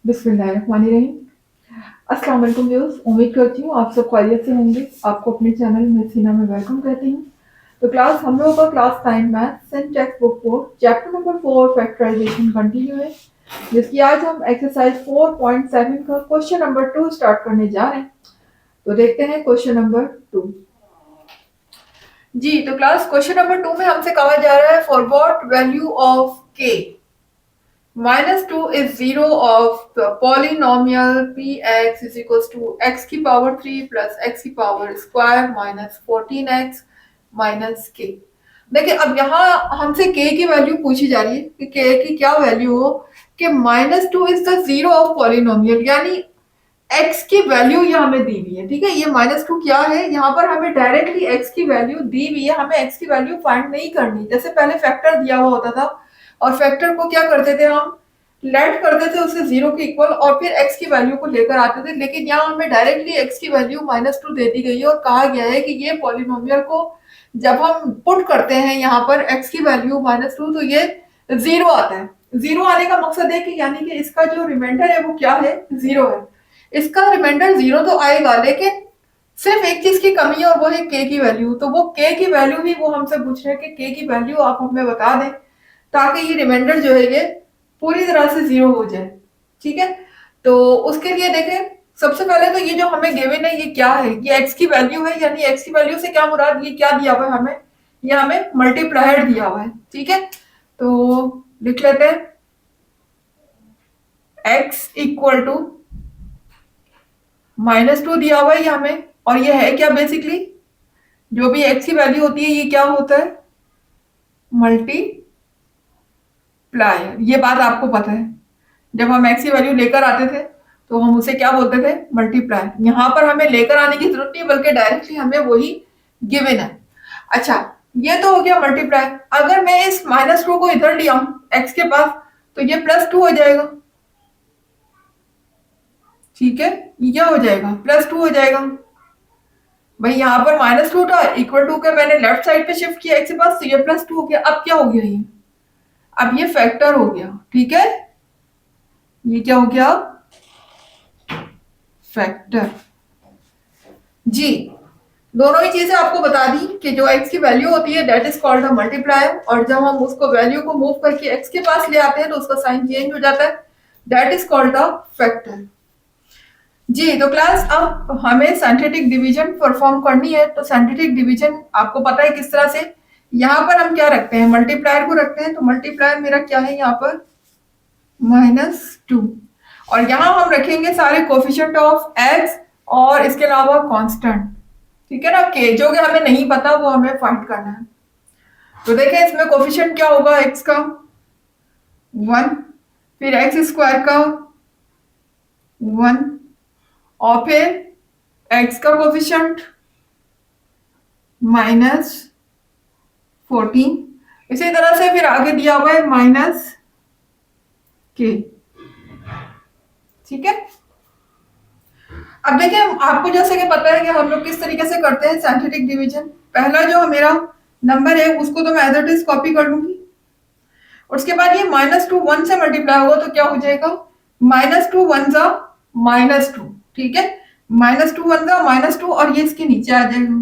बिस्मिल्लाहिर्रहमानिर्रहीम। अस्सलाम वालेकुम व्यूअर्स, उम्मीद करती हूँ आप सब खैरियत से होंगे। आपको अपने चैनल मिर्सीना में वेलकम कहती हूँ। तो क्लास हम लोगों का class 9 maths and textbook 4 chapter number 4 factorisation continue है, जिसकी आज हम एक्सरसाइज 4.7 का क्वेश्चन नंबर 2 स्टार्ट करने जा रहे हैं। तो देखते हैं क्वेश्चन नंबर 2। जी, तो क्लास क्वेश्चन नंबर 2 में हमसे कहा जा रहा है फॉर व्हाट वैल्यू ऑफ के -2 is 0 of the polynomial px is equals to x की पावर 3 plus x की power square minus 14x minus k। देखिए अब यहाँ हमसे k की वैल्यू पूछी जा रही है कि k की क्या वैल्यू हो कि -2 is the zero of polynomial, यानी x की वैल्यू ये हमें दी हुई है। ठीक है, ये -2 क्या है, यहाँ पर हमें डायरेक्टली x की वैल्यू दी हुई है, हमें x की वैल्यू फाइंड नहीं करनी। जैसे पहले फैक्टर दिया हुआ होता था और फैक्टर को क्या करते थे, हम लेट करते थे उसे जीरो के इक्वल और फिर x की वैल्यू को लेकर आते थे। लेकिन यहाँ हमें डायरेक्टली x की वैल्यू -2 दे दी गई है और कहा गया है कि ये पॉलिनोमियल को जब हम पुट करते हैं यहाँ पर x की वैल्यू -2 तो ये जीरो आता है। जीरो आने का मकसद है कि यानी कि इसका जो रिमाइंडर है वो क्या है, जीरो है। इसका रिमाइंडर जीरो तो आएगा, लेकिन सिर्फ एक चीज की कमी है और वो है के की वैल्यू। तो वो के की वैल्यू भी वो हमसे पूछ रहे हैं कि के की वैल्यू आप हमें बता दें ताकि ये रिमाइंडर जो है ये पूरी तरह से जीरो हो जाए। ठीक है, तो उसके लिए देखें, सबसे पहले तो ये जो हमें गिवन है ये क्या है, ये एक्स की वैल्यू है, यानी एक्स की वैल्यू से क्या मुराद, ये क्या दिया हुआ है हमें, ये हमें मल्टीप्लायर दिया हुआ है। ठीक है, तो लिख लेते हैं एक्स इक्वल टू -2 दिया हुआ है ये हमें, और ये है क्या, बेसिकली जो भी एक्स की वैल्यू होती है ये क्या होता है, मल्टीप्लायर। ये बात आपको पता है, जब हम एक्स की वैल्यू लेकर आते थे तो हम उसे क्या बोलते थे, मल्टीप्लायर। यहां पर हमें लेकर आने की जरूरत नहीं, बल्कि डायरेक्टली हमें वही गिवन है। अच्छा, ये तो हो गया मल्टीप्लायर। अगर मैं इस -2 को इधर ले आऊं एक्स के पास तो ये +2 हो जाएगा। ठीक है, ये क्या हो जाएगा, +2 हो जाएगा। भाई यहाँ पर -2 था, इक्वल टू के मैंने लेफ्ट साइड पे शिफ्ट किया एक्स के पास तो ये +2 हो गया। अब क्या हो गया, ये अब ये फैक्टर हो गया। ठीक है, ये क्या हो गया, फैक्टर। जी, दोनों ही चीजें आपको बता दी कि जो x की वैल्यू होती है that is called a multiplier, और जब हम उसको वैल्यू को मूव करके x के पास ले आते हैं तो उसका साइन चेंज हो जाता है, that is called a factor. जी, तो क्लास अब हमें साइंटिफिक डिवीजन परफॉर्म करनी है। तो साइंटिफिक डिवीजन आपको पता है किस तरह से, यहाँ पर हम क्या रखते हैं, मल्टीप्लायर को रखते हैं। तो मल्टीप्लायर मेरा क्या है यहाँ पर, -2, और यहाँ हम रखेंगे सारे कोफिशिएंट ऑफ x और इसके अलावा कांस्टेंट। ठीक है ना, के जो कि हमें नहीं पता वो हमें फाइंड करना है। तो देखें इसमें कोफिशिएंट क्या होगा, x का 1, फिर एक्स स्क्वायर का 1, और फिर x का कोफिशिएंट -14। इसी तरह से फिर आगे दिया हुआ है -k। ठीक है, अब देखिए आपको जैसे कि पता है कि हम लोग किस तरीके से करते हैं साइंटिफिक डिवीजन। पहला जो मेरा नंबर है उसको तो मैं एज इट इज कॉपी कर लूंगी, और उसके बाद ये -2 1 से मल्टीप्लाई होगा तो क्या हो जाएगा, -2 1 जा -2। ठीक है, -2 1 जा -2, और ये इसके नीचे आ जाएगा।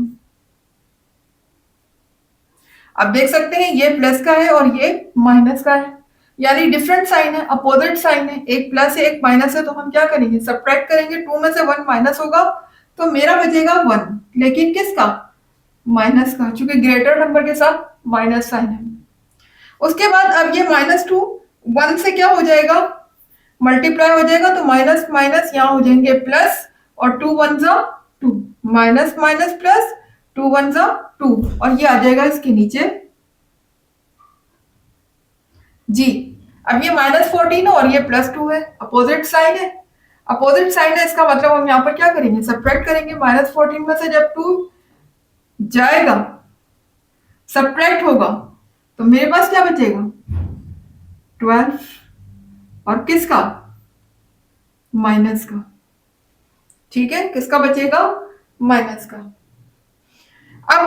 अब देख सकते हैं ये प्लस का है और ये माइनस का है, यानी डिफरेंट साइन है, अपोजिट साइन है, एक प्लस है एक माइनस है। तो हम क्या करेंगे, सब्ट्रैक्ट करेंगे, 2 में से 1 माइनस होगा तो मेरा बचेगा 1, लेकिन किसका, माइनस का, चूंकि ग्रेटर नंबर के साथ माइनस साइन है। उसके बाद अब ये -2 1 से क्या हो जाएगा, मल्टीप्लाई हो जाएगा, तो माइनस माइनस यहाँ हो जाएंगे प्लस, और 2 1 जा 2, माइनस माइनस प्लस, 2 1 जा 2, और ये आ जाएगा इसके नीचे। जी, अब ये -14 है और ये +2 है, अपोजिट साइन है। अपोजिट साइन है, इसका मतलब हम यहाँ पर क्या करेंगे, सब्ट्रैक्ट करेंगे। -14 में से जब 2 जाएगा, सब्ट्रैक्ट होगा, तो मेरे पास क्या बचेगा, 12, और किसका, माइनस का। ठीक है, किसका बचेगा, माइनस का। अब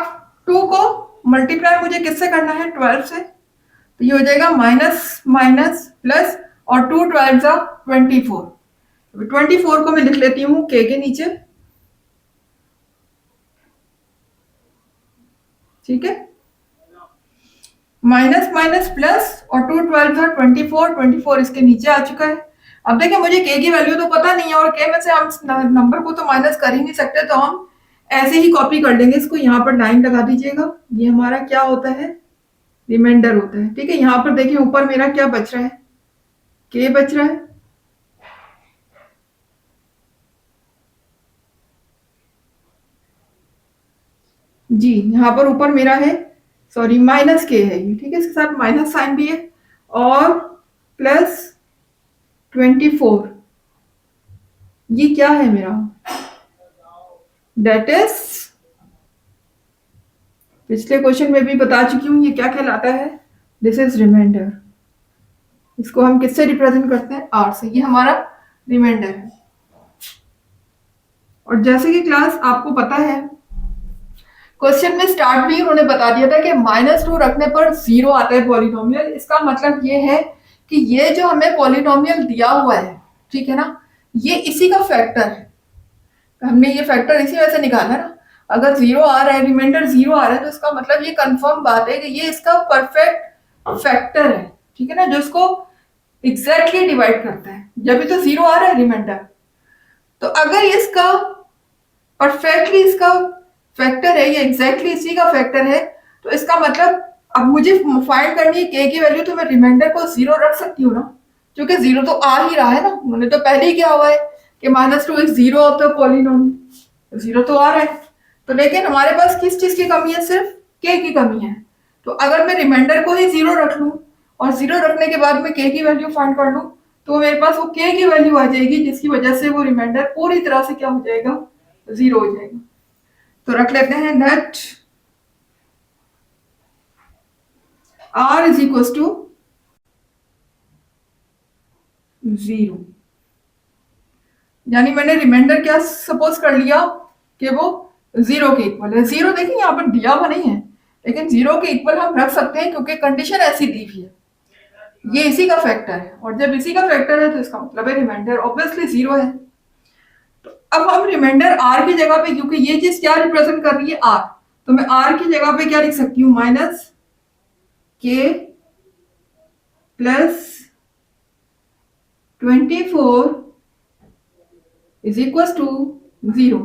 2 को मल्टीप्लाई मुझे किससे करना है, 12 से, तो ये हो जाएगा माइनस माइनस प्लस, और 2 12 जा 24। 24 को मैं लिख लेती हूँ के नीचे, ठीक है, माइनस माइनस प्लस और 2 12 24 इसके नीचे आ चुका है। अब देखिए मुझे के की वैल्यू तो पता नहीं है और के में से हम नंबर को तो माइनस कर ही नहीं सकते, तो हम ऐसे ही कॉपी कर लेंगे इसको। यहाँ पर लाइन लगा दीजिएगा, ये हमारा क्या होता है, रिमाइंडर होता है, ठीक है। यहाँ पर देखिए ऊपर मेरा क्या बच रहा है, के बच रहा है, जी यहाँ पर ऊपर मेरा है, सॉरी माइनस के है ये, ठीक है, इसके साथ माइनस साइन भी है, और प्लस 24, ये क्या है मेरा, डेट इज, पिछले क्वेश्चन में भी बता चुकी हूँ ये क्या कहलाता है, दिस इज रिमाइंडर। इसको हम किससे रिप्रेजेंट करते हैं, आर से, ये हमारा रिमाइंडर है। और जैसे कि क्लास आपको पता है, क्वेश्चन में स्टार्ट भी उन्होंने बता दिया था कि -2 रखने पर 0 आता है पॉलिनोमियल। इसका मतलब ये है कि ये जो हमें पॉलिनोमियल दिया हुआ है, ठीक है ना, ये इसी का फैक्टर है। हमने ये फैक्टर इसी वजह से निकाला ना, अगर 0 आ रहा है, रिमाइंडर 0 आ रहा है, तो इसका मतलब ये कंफर्म बात है कि ये इसका परफेक्ट फैक्टर है, ठीक है ना, जो इसको एग्जैक्टली डिवाइड करता है। जब भी तो 0 आ रहा है रिमाइंडर, तो अगर इसका परफेक्टली इसका फैक्टर है, ये एग्जैक्टली इसी का फैक्टर है, तो इसका मतलब अब मुझे फाइंड करनी है के की वैल्यू, तो मैं रिमाइंडर को 0 रख सकती हूँ ना, क्योंकि 0 तो आ ही रहा है ना, उन्होंने तो पहले ही क्या हुआ है कि -2 इज 0 ऑफ द पॉलिनोमियल, 0 तो आ रहा है। तो लेकिन हमारे पास किस चीज की कमी है, सिर्फ के की कमी है। तो अगर मैं रिमाइंडर को ही 0 रख लूं और 0 रखने के बाद मैं के की वैल्यू फाइंड कर लूं, तो मेरे पास वो के की वैल्यू आ जाएगी, जिसकी वजह से वो रिमाइंडर पूरी तरह से क्या हो जाएगा, 0 हो जाएगा। तो रख लेते हैं net r is equal to 0, यानी मैंने रिमाइंडर क्या सपोज कर लिया कि वो 0 के इक्वल है। 0 देखिए यहाँ पर दिया हुआ नहीं है, लेकिन 0 के इक्वल हम रख सकते हैं क्योंकि कंडीशन ऐसी दी हुई है, ये इसी का फैक्टर है, और जब इसी का फैक्टर है तो इसका मतलब है रिमाइंडर ऑब्वियसली 0 है। तो अब हम रिमाइंडर r की जगह पे, क्योंकि ये चीज क्या रिप्रेजेंट कर रही है, r, तो मैं r की जगह पे क्या लिख सकती हूँ, माइनस के प्लस 24 इज इक्वल टू 0।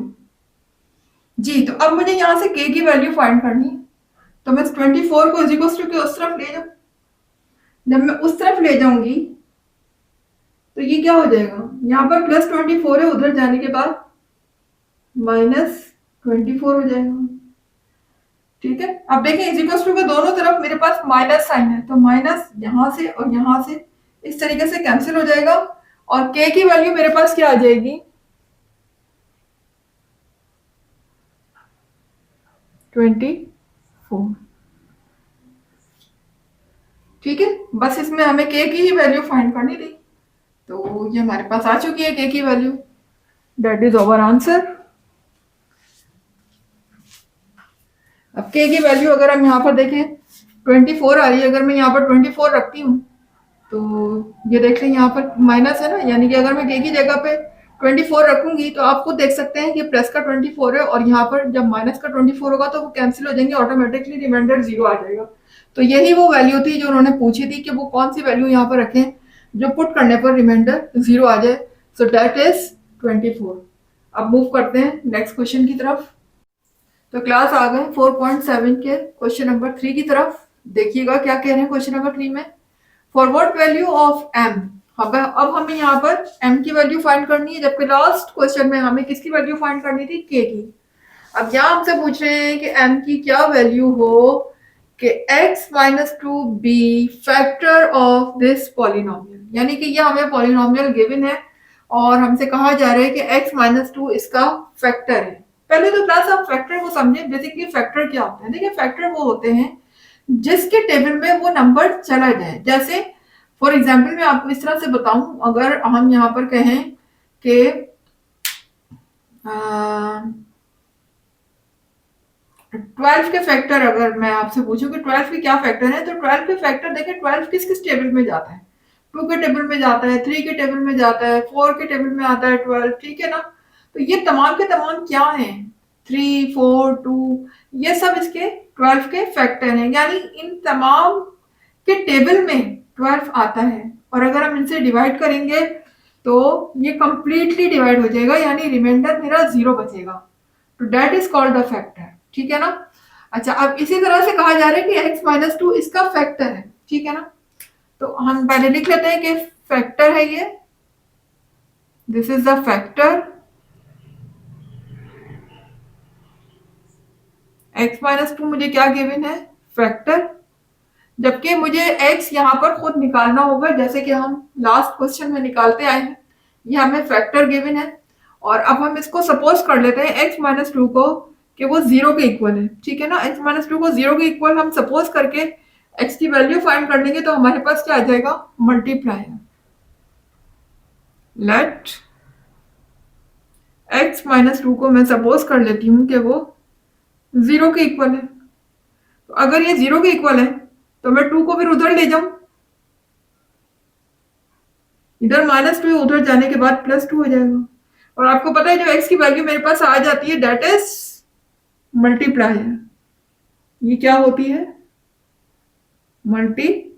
जी, तो अब मुझे यहां से k की वैल्यू फाइंड करनी है, तो मैं 24 को इज इक्वल टू के उस तरफ ले जाऊं। जब मैं उस तरफ ले जाऊंगी तो ये क्या हो जाएगा, यहाँ पर +24 है, उधर जाने के बाद -24 हो जाएगा, ठीक है। अब देखिए इज इक्वल टू के दोनों तरफ मेरे पास माइनस साइन है, तो माइनस यहां से और यहां से इस तरीके से कैंसिल हो जाएगा, और k की वैल्यू मेरे पास क्या आ जाएगी, 24, ठीक है। बस इसमें हमें k की ही वैल्यू फाइंड करनी थी, तो ये हमारे पास आ चुकी है k की value, that is our answer. अब k की वैल्यू अगर हम यहाँ पर देखें 24 आ रही है, अगर मैं यहाँ पर 24 रखती हूँ तो ये देख लें यहाँ पर माइनस है ना, यानी कि अगर मैं k की जगह पे 24 रखूंगी तो आप खुद देख सकते हैं कि प्लस का 24 है, और यहाँ पर जब माइनस का 24 होगा तो वो कैंसिल हो जाएंगे, ऑटोमेटिकली रिमाइंडर 0 आ जाएगा। तो यही वो वैल्यू थी जो उन्होंने पूछी थी कि वो कौन सी वैल्यू यहाँ पर रखें जो पुट करने पर रिमाइंडर 0 आ जाए, सो दैट इज 24। अब मूव करते हैं नेक्स्ट क्वेश्चन की तरफ। तो क्लास आ गए 4.7 के क्वेश्चन नंबर 3 की तरफ। देखिएगा क्या कह रहे हैं क्वेश्चन नंबर 3 में, for what value of m। अब हमें यहाँ पर m की वैल्यू फाइंड करनी है, जबकि लास्ट क्वेश्चन में हमें किसकी वैल्यू फाइंड करनी थी, k की। अब यहाँ हमसे पूछ रहे हैं कि m की क्या वैल्यू हो कि x - 2 be factor of this polynomial, यानी कि ये हमें पॉलिनोमियल गिवन है और हमसे कहा जा रहा है कि x - 2 इसका फैक्टर है। पहले तो क्लास आप फैक्टर को समझे, बेसिकली फैक्टर क्या होता है। देखिए फैक्टर वो होते हैं जिसके टेबल में वो नंबर चला जाए। जैसे फॉर एग्जाम्पल मैं आपको इस तरह से बताऊं, अगर हम यहाँ पर कहें कि 12 के फैक्टर, अगर मैं आपसे पूछूं कि 12 के क्या फैक्टर है, तो 12 के फैक्टर देखें 12 किस किस टेबल में जाता है। 2 के टेबल में जाता है, 3 के टेबल में जाता है, 4 के टेबल में आता है 12, ठीक है ना। तो ये तमाम के तमाम क्या हैं, 3, 4, 2, ये सब इसके 12 के फैक्टर हैं, यानी इन तमाम के टेबल में 12 आता है। और अगर हम इनसे डिवाइड करेंगे तो ये कंप्लीटली डिवाइड हो जाएगा, यानी रिमाइंडर मेरा 0 बचेगा। तो that is called the factor, ठीक है ना। अच्छा, अब इसी तरह से कहा जा रहा है कि x माइनस 2 इसका फैक्टर है, ठीक है ना। तो हम पहले लिख लेते हैं कि फैक्टर है ये, this is the factor. x minus 2 मुझे क्या गिवन है, फैक्टर, जबकि मुझे x यहाँ पर खुद निकालना होगा, जैसे कि हम लास्ट क्वेश्चन में निकालते आए हैं। ये हमें फैक्टर गिवन है, और अब हम इसको सपोज कर लेते हैं x माइनस 2 को कि वो 0 के इक्वल है, ठीक है ना। x माइनस 2 को 0 के इक्वल हम सपोज करके x की वैल्यू फाइंड कर लेंगे, तो हमारे पास क्या आ जाएगा, मल्टीप्लायर। लेट x माइनस 2 को मैं सपोज कर लेती हूँ कि वो 0 के इक्वल है। तो अगर ये 0 के इक्वल है तो मैं 2 को फिर उधर ले जाऊं, इधर माइनस 2 उधर जाने के बाद प्लस 2 हो जाएगा। और आपको पता है जो x की वैल्यू मेरे पास आ जाती है दैट इज मल्टीप्लायर। ये क्या होती है, मल्टीप्लायर,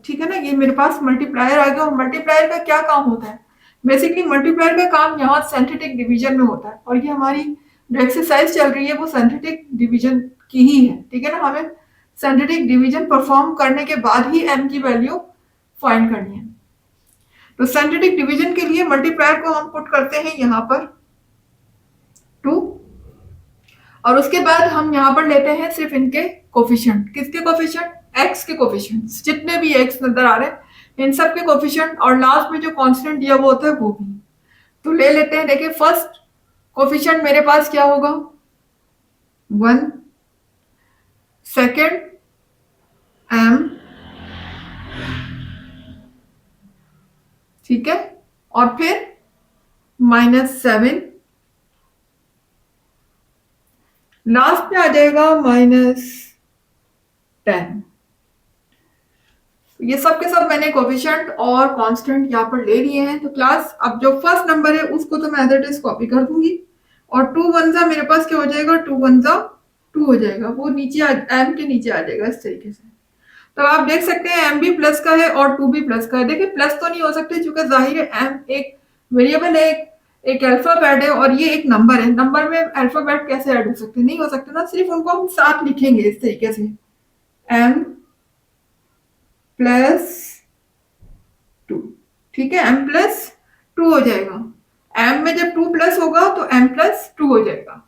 ठीक है ना। ये मेरे पास मल्टीप्लायर आ गया। और मल्टीप्लायर का क्या काम होता है, बेसिकली मल्टीप्लायर का काम यहाँ सिंथेटिक डिवीजन में होता है, और ये हमारी जो एक्सरसाइज चल रही है वो सिंथेटिक डिवीजन की ही है, ठीक है ना। हमें सिंथेटिक डिवीजन परफॉर्म करने के बाद ही m की वैल्यू फाइंड करनी है। तो सिंथेटिक डिवीजन के लिए मल्टीप्लायर को हम पुट करते हैं यहाँ पर 2, और उसके बाद हम यहाँ पर लेते हैं सिर्फ इनके कोफिशिएंट। किसके कोफिशिएंट, x के कोफिशिएंट, जितने भी x नजर आ रहे हैं इन सब के कोफिशिएंट, और लास्ट में जो कांस्टेंट दिया वो होता है वो भी। तो ले लेते हैं। देखिए फर्स्ट कोफिशिएंट मेरे पास क्या होगा, 1, सेकेंड m, ठीक है, और फिर -7, लास्ट में आ जाएगा -10। ये सब के सब मैंने कोफिशिएंट और कांस्टेंट यहाँ पर ले लिए हैं। तो क्लास अब जो फर्स्ट नंबर है उसको तो मैं एज इट इज कॉपी कर दूंगी, और 2 1 मेरे पास क्या हो जाएगा, 2 1 2 हो जाएगा, वो नीचे m के नीचे आ जाएगा इस तरीके से। तो आप देख सकते हैं m भी प्लस का है और 2 भी प्लस का है। देखिए प्लस तो नहीं हो सकते क्योंकि जाहिर है m एक वेरिएबल है, एक अल्फाबेट है, और ये एक नंबर है। नंबर में अल्फाबेट कैसे ऐड हो सकते, नहीं हो सकते ना। सिर्फ उनको हम साथ लिखेंगे इस तरीके से, m प्लस 2, ठीक है, m प्लस 2 हो जाएगा। m में जब 2 प्लस होगा तो m प्लस 2 हो जाएगा।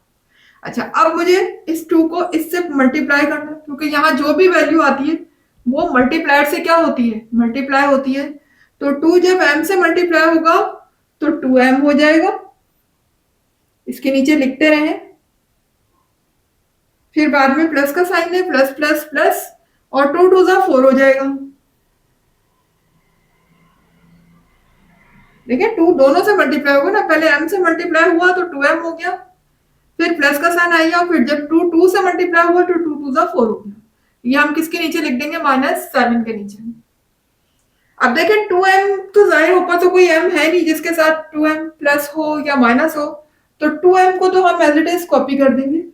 अच्छा, अब मुझे इस 2 को इससे मल्टीप्लाई करना है, क्योंकि यहाँ जो भी वैल्यू आती है वो मल्टीप्लायर से क्या होती है, मल्टीप्लाई होती है। तो 2 जब m से मल्टीप्लाई होगा तो 2m हो जाएगा। इसके नीचे लिखते रहे, फिर बाद में प्लस का साइन है, प्लस प्लस प्लस, और 2 2 4 हो जाएगा। देखिए 2 दोनों से मल्टीप्लाई होगा ना, पहले m से मल्टीप्लाई हुआ तो 2m हो गया, फिर प्लस का साइन आएगा, फिर जब 2 2 से मल्टीप्लाई हुआ तो 2 2 4 हो गया। ये हम किसके नीचे लिख देंगे, -7 के नीचे। अब देखें 2m तो जाहिर ऊपर तो कोई m है नहीं जिसके साथ 2m प्लस हो या माइनस हो, तो 2m को तो हम एज इट इज कॉपी कर देंगे।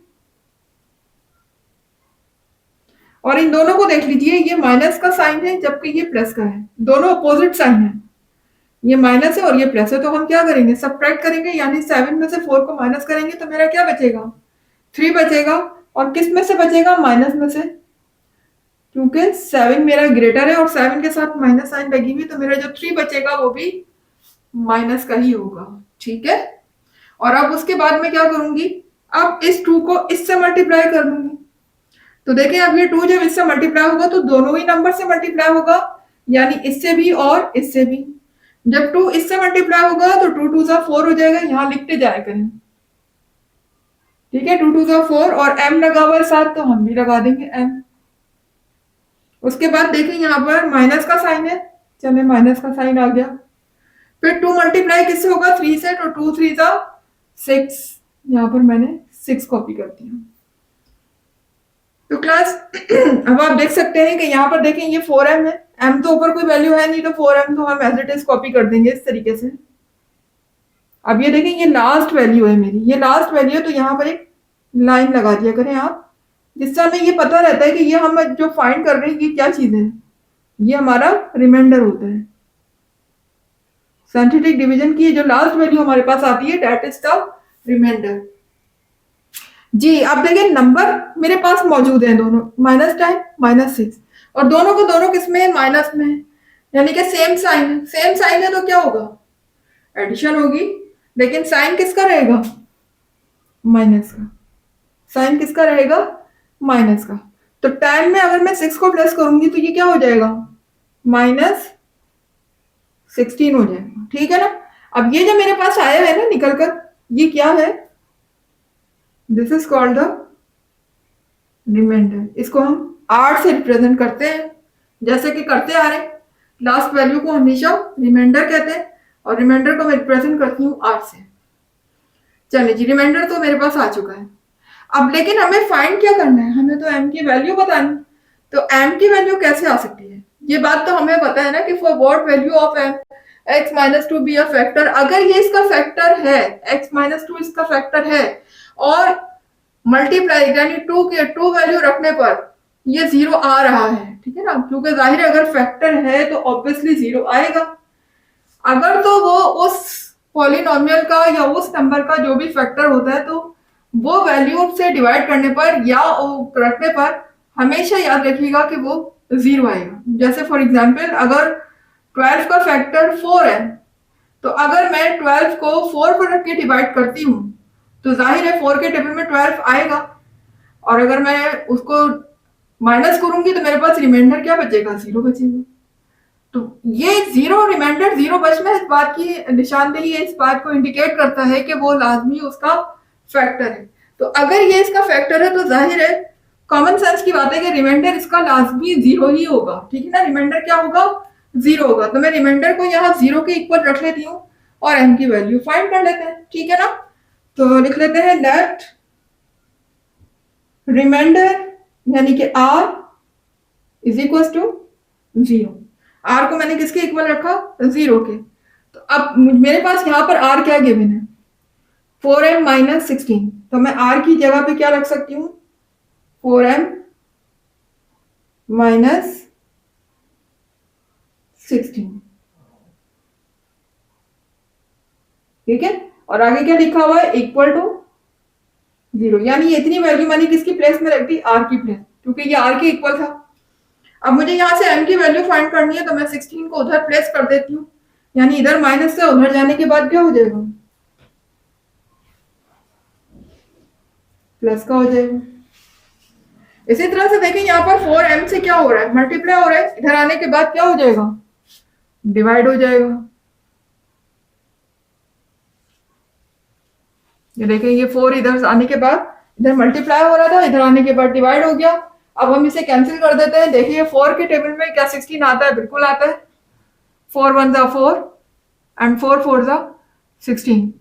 और इन दोनों को देख लीजिए, ये माइनस का साइन है जबकि ये प्लस का है, दोनों अपोजिट साइन है। ये माइनस है और ये प्लस है, तो हम क्या करेंगे, सब्ट्रैक्ट करेंगे, यानी 7 में से 4 को माइनस करेंगे तो मेरा क्या बचेगा, 3 बचेगा। और किस में से बचेगा, माइनस में से, क्योंकि 7 मेरा ग्रेटर है और 7 के साथ माइनस साइन लगी हुई, तो मेरा जो 3 बचेगा वो भी माइनस का ही होगा, ठीक है। और अब उसके बाद मैं क्या करूंगी, अब इस 2 को इससे मल्टीप्लाई कर दूंगी। तो देखें अब ये 2 जब इससे मल्टीप्लाई होगा तो दोनों ही नंबर से मल्टीप्लाई होगा, यानी इससे भी और इससे भी। जब 2 इससे मल्टीप्लाई होगा तो 2 2 4 हो जाएगा, यहां लिखते जाया करें, ठीक है। 2 2 4 और m लगा हुआ है साथ, तो हम भी लगा देंगे m। उसके बाद देखें यहाँ पर माइनस का साइन है, चले माइनस का साइन आ गया। फिर 2 मल्टीप्लाई किससे होगा, 3 से, तो 2 3 6, यहाँ पर मैंने 6 कॉपी कर दिया। तो क्लास अब आप देख सकते हैं कि यहाँ पर देखें ये 4m है, m तो ऊपर कोई वैल्यू है नहीं, तो 4m तो हम एज इट इज कॉपी कर देंगे इस तरीके से। अब ये देखें ये लास्ट वैल्यू है मेरी, ये लास्ट वैल्यू है, तो यहाँ पर एक लाइन लगा दिया करें आप, जिससे हमें ये पता रहता है कि ये हम जो फाइंड कर रहे हैं ये क्या चीज है, ये हमारा रिमाइंडर होता है। साइंटिफिक डिवीजन की जो लास्ट वैल्यू हमारे पास आती है दैट इज द रिमाइंडर। जी अब देखिए नंबर मेरे पास मौजूद है दोनों, -10 -6, और दोनों को दोनों किसमें है, माइनस में है, यानी कि सेम साइन है। सेम साइन है तो क्या होगा, एडिशन होगी, लेकिन साइन किसका रहेगा, माइनस का। साइन किसका रहेगा, माइनस का। तो 10 में अगर मैं 6 को प्लस करूंगी तो ये क्या हो जाएगा, -16 हो जाएगा, ठीक है ना। अब ये जो मेरे पास आया है ना निकल कर, ये क्या है, this is called the remainder. इसको हम 8 से रिप्रेजेंट करते हैं, जैसे कि करते आ रहे हैं। लास्ट वैल्यू को हमेशा रिमाइंडर कहते हैं, और रिमाइंडर को मैं रिप्रेजेंट करती हूँ 8 से। चलिए जी, रिमाइंडर तो मेरे पास आ चुका है। अब लेकिन हमें फाइंड क्या करना है, हमें तो m की वैल्यू बतानी। तो m की वैल्यू कैसे आ सकती है, ये बात तो हमें पता है ना कि for what value of m x-2 be a factor. अगर ये इसका फैक्टर है, x-2 इसका फैक्टर है, और मल्टीप्लाई यानी 2 के 2 वैल्यू रखने पर ये 0 आ रहा है, ठीक है ना, क्योंकि जाहिर है अगर फैक्टर है तो ऑब्वियसली 0 आएगा। अगर तो वो उस पॉलिनोमियल का या उस नंबर का जो भी फैक्टर होता है, तो वो वैल्यू से डिवाइड करने पर या रखने पर हमेशा याद रखिएगा कि वो 0 आएगा। जैसे फॉर एग्जाम्पल अगर 12 का फैक्टर 4 है, तो अगर मैं 12 को 4 पर रख के डिवाइड करती हूँ तो जाहिर है 4 के टेबल में 12 आएगा, और अगर मैं उसको माइनस करूंगी तो मेरे पास रिमाइंडर क्या बचेगा, 0 बचेगा। तो ये 0 रिमाइंडर 0 बचना इस बात की निशानदेही है, इस बात को इंडिकेट करता है कि वो लाजमी उसका फैक्टर है। तो अगर ये इसका फैक्टर है तो जाहिर है कॉमन सेंस की बात है कि रिमाइंडर इसका लाजमी 0 ही होगा, ठीक है ना। रिमाइंडर क्या होगा, 0 होगा। तो मैं रिमाइंडर को यहाँ 0 के इक्वल रख लेती हूँ और m की वैल्यू फाइंड कर लेते हैं, ठीक है ना। तो लिख लेते हैं दैट रिमाइंडर यानी कि r is equal to 0। r को मैंने किसके इक्वल रखा, 0 के। तो अब मेरे पास यहाँ पर r क्या गिवन है, 4m - 16। तो मैं r की जगह पे क्या रख सकती हूँ, 4m - 16, ठीक है। और आगे क्या लिखा हुआ है, इक्वल टू 0, यानी ये इतनी वैल्यू मैंने किसकी प्लेस में रख दी, r की प्लेस, क्योंकि ये r के इक्वल था। अब मुझे यहाँ से m की वैल्यू फाइंड करनी है, तो मैं 16 को उधर प्लेस कर देती हूँ, यानी इधर माइनस से उधर जाने के बाद क्या हो जाएगा, प्लस का हो जाएगा। इसी तरह से देखें यहाँ पर 4m से क्या हो रहा है, मल्टीप्लाई हो रहा है, इधर आने के बाद क्या हो जाएगा, डिवाइड हो जाएगा। ये देखें ये 4 इधर आने के बाद इधर मल्टीप्लाई हो रहा था, इधर आने के बाद डिवाइड हो गया। अब हम इसे कैंसिल कर देते हैं। देखिए 4 के टेबल में क्या 16 आता है, बिल्कुल आता है। 4 1 ज़ा 4 एंड 4 4 ज़ा 16।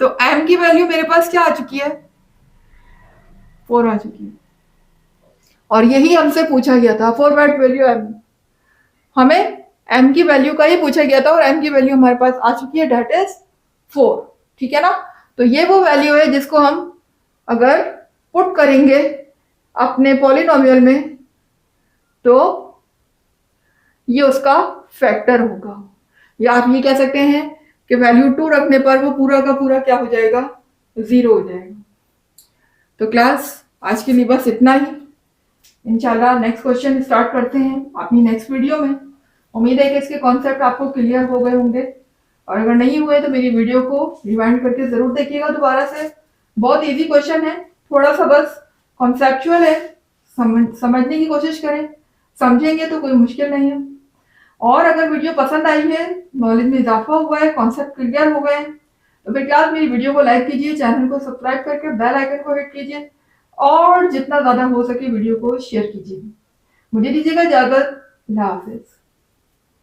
तो m की वैल्यू मेरे पास क्या आ चुकी है, 4 आ चुकी है। और यही हमसे पूछा गया था, फॉर व्हाट वैल्यू m, हमें m की वैल्यू का ही पूछा गया था, और m की वैल्यू हमारे पास आ चुकी है, डेट इज 4, ठीक है ना। तो ये वो वैल्यू है जिसको हम अगर पुट करेंगे अपने पॉलिनोमियल में तो ये उसका फैक्टर होगा, या आप ये कह सकते हैं कि वैल्यू 2 रखने पर वो पूरा का पूरा क्या हो जाएगा, 0 हो जाएगा। तो क्लास आज के लिए बस इतना ही। इंशाल्लाह नेक्स्ट क्वेश्चन स्टार्ट करते हैं अपनी नेक्स्ट वीडियो में। उम्मीद है कि इसके कॉन्सेप्ट आपको क्लियर हो गए होंगे, और अगर नहीं हुए तो मेरी वीडियो को रिवाइंड करके जरूर देखिएगा दोबारा से। बहुत इजी क्वेश्चन है, थोड़ा सा बस कॉन्सेप्चुअल है, समझने की कोशिश करें, समझेंगे तो कोई मुश्किल नहीं है। और अगर वीडियो पसंद आई है, नॉलेज में इजाफा हुआ है, कॉन्सेप्ट क्लियर हो गए, तो फिर क्लास मेरी वीडियो को लाइक कीजिए, चैनल को सब्सक्राइब करके बेल आइकन को हिट कीजिए, और जितना ज्यादा हो सके वीडियो को शेयर कीजिए। मुझे दीजिएगा इजाजत, अल्लाह हाफिज।